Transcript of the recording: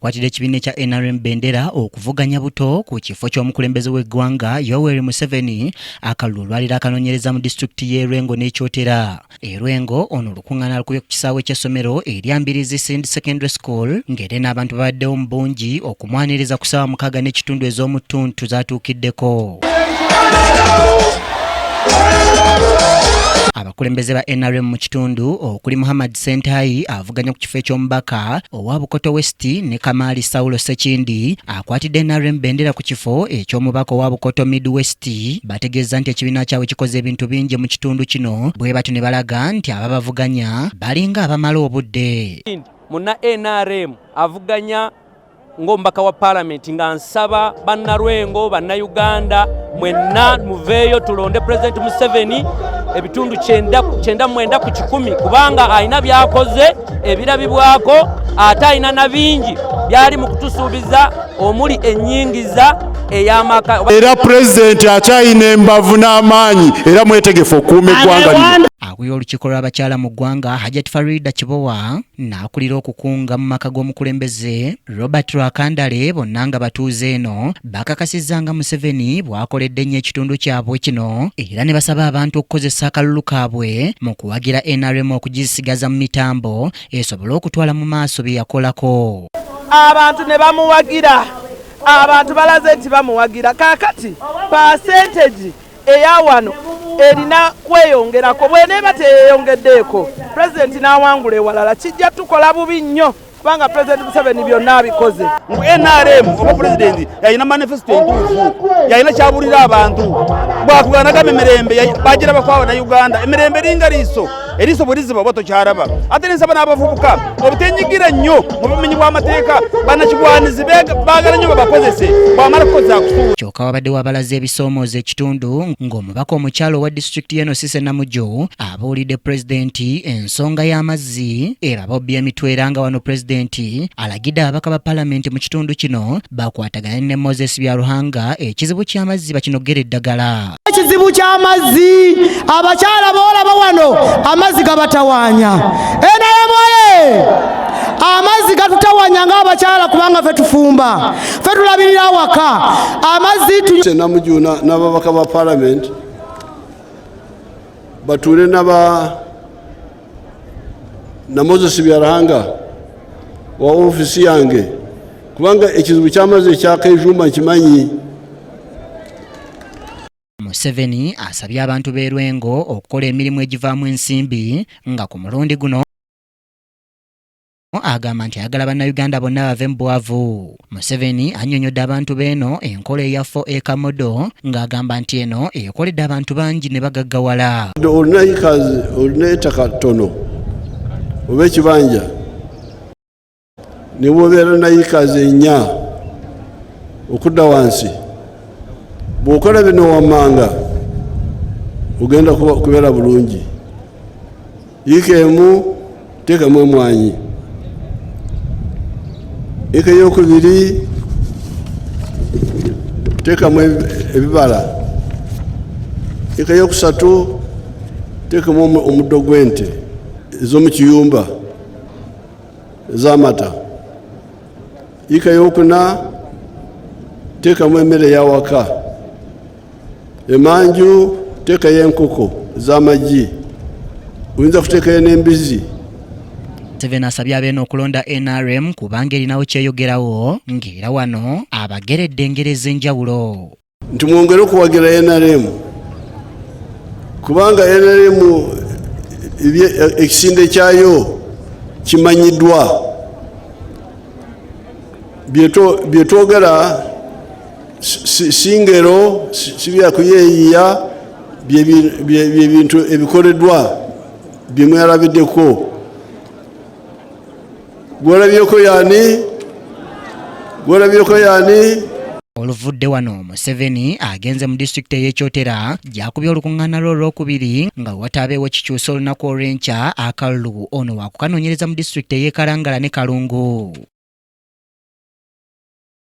akwatira ekibiina kya NRM Bendera okuvuganya buto ku kifo ky'omukulembeze w'eggwanga Yoweri Museveni akalulu olwaliro akanoonyereza mu disitulikiti y'e Lwengo n'ekyotera. E Lwengo ono olukuŋŋaana lukubye ku kisaawe ky'essomero erya Mbirizi Secondary School ng'era n'abantu babaddewo mu bungi okumwaniriza ku ssaawa 6 n'ekitundu ez'omu ttuntu zaatuukiddeko. Abakulembeze ba NRM mu kitundu okuli Muhammad Sentayi avuganya ku kifo eky'omubaka owa Bukoto West ne Kamali Saulo Sekindi akwatidde NRM Bendera ku kifo eky'omubaka owa Bukoto Mid West bategeeza nti ekibiina kyabwe kikoze ebintu bingi mu kitundu kino bwe batyo ne balaga nti ababavuganya balinga abamala obudde. Muna NRM avuganya ng'omubaka wa Parliament nga nsaba bannalwengo bannayuganda mwenna muveeyo tulonde President Museveni ebitundu 9 ku 10 kubanga alina byakoze ebirabibwako ate alina na bingi byali mu kutusuubiza omuli ennyingiza ey'amaka. Era President akyayina embavu n'amaanyi era mwetegefu okuuma eggwanga. Akuyo olukiiko lw'abakyala mu ggwanga Hajat Farida Kibowa n'akulira okukunga mu maka g'omukulembeze Robert Lwakandale bonna nga batuuze eno bakakasizza nga Museveni bw'akoledde ennyo ekitundu kyabwe kino era ne basaba abantu okukozesa akalulu kaabwe mu kuwagira NRM okugisigaza mu mitambo esobole okutwala mu maaso bye yakolako. Abantu ne bamuwagira, abantu balaze nti bamuwagira kaakati percentage eya wano erina kweyongerako bw'eneeba teyeyongeddeeko President n'awangula ewalala kijja tukola bubi nnyo kubanga President Museveni byonna abikoze. NRM oba President yalina manifesto entuufu yalina kyabulira abantu bwakuganaga emirembe bagira bakwawa na Uganda emirembe eringa eriiso bwe liziba oba tokyalaba ate nsaba n'abavubuka obutenyigira nnyo mu bumenyi bw'amateeka bannakigwanizi baagala nnyo babakozese bwamala kukoza akusuula. Kyokka wabaddewo abalaze ebisoomooza ekitundu ng'omubaka omukyalo wa disitulikiti y'eno Cissy Namujjo abuulidde Pulezidenti ensonga y'amazzi era Bobby Emitwera nga wano Pulezidenti alagidde ababaka ba Paalamenti mu kitundu kino bakwatagane ne Moses Byaruhanga ekizibu ky'amazzi bakinogere eddagala. Ekizibu ky'amazzi abakyala boolaba wano amazzi gabatawanya. Enayemoye amazzi gatutawanya ng'abakyala kubanga ffe tufumba ffe tulabirira waka amazzi Namujuna n'ababaka ba Parliament batuule na Moses Byaruhanga wa ofisi yange kubanga ekizibu ky'amazzi ekyakejuma kimanyi. Museveni asabye abantu b'e Lwengo okukola emirimu egivaamu ensimbi nga ku mulundi guno agamba nti ayagala bannayuganda bonna bave mu bwavu. Museveni annyonnyodde abantu b'eno enkola eya 4 modo ng'agamba nti eno ekoledde abantu bangi ne bagaggawala. Olina ettaka ttono oba ekibanja ne bw'obeera na yikazi 4 okudda wansi bw'okola bino wammanga ogenda kubeera bulungi. Yiika emu teekamu emwanyi, yiika ey'okubiri teekamu ebibala, yiika ey'okusatu teekamu omuddo gw'ente ez'omu kiyumba ez'amata, yiika ey'okuna teekamu emmere ey'awaka, emanju teekayo enkoko z'amagi, oyinza kuteekayo n'embizi. Museveni asabye abeeno okulonda NRM kubanga erinawo kyeyogerawo ng'era wano abageredde engero ez'enjawulo. Nti mwongere okuwagira NRM kubanga NRM ekisinde kyayo kimanyiddwa byetwogera si ngero si byakuyeeyiya byebintu ebikoleddwa byemwerabiddeko. Gwolabyeko yani oluvudde wano Museveni agenze mu disitulikiti ey'ekyotera gyakubye olukuŋŋaana lwe olwokubiri nga wataabeewo kikyusa olunaku olw'enkya akalulu ono wakukanoonyereza mu disitulikiti ey'e Kalangala ne Kalungu.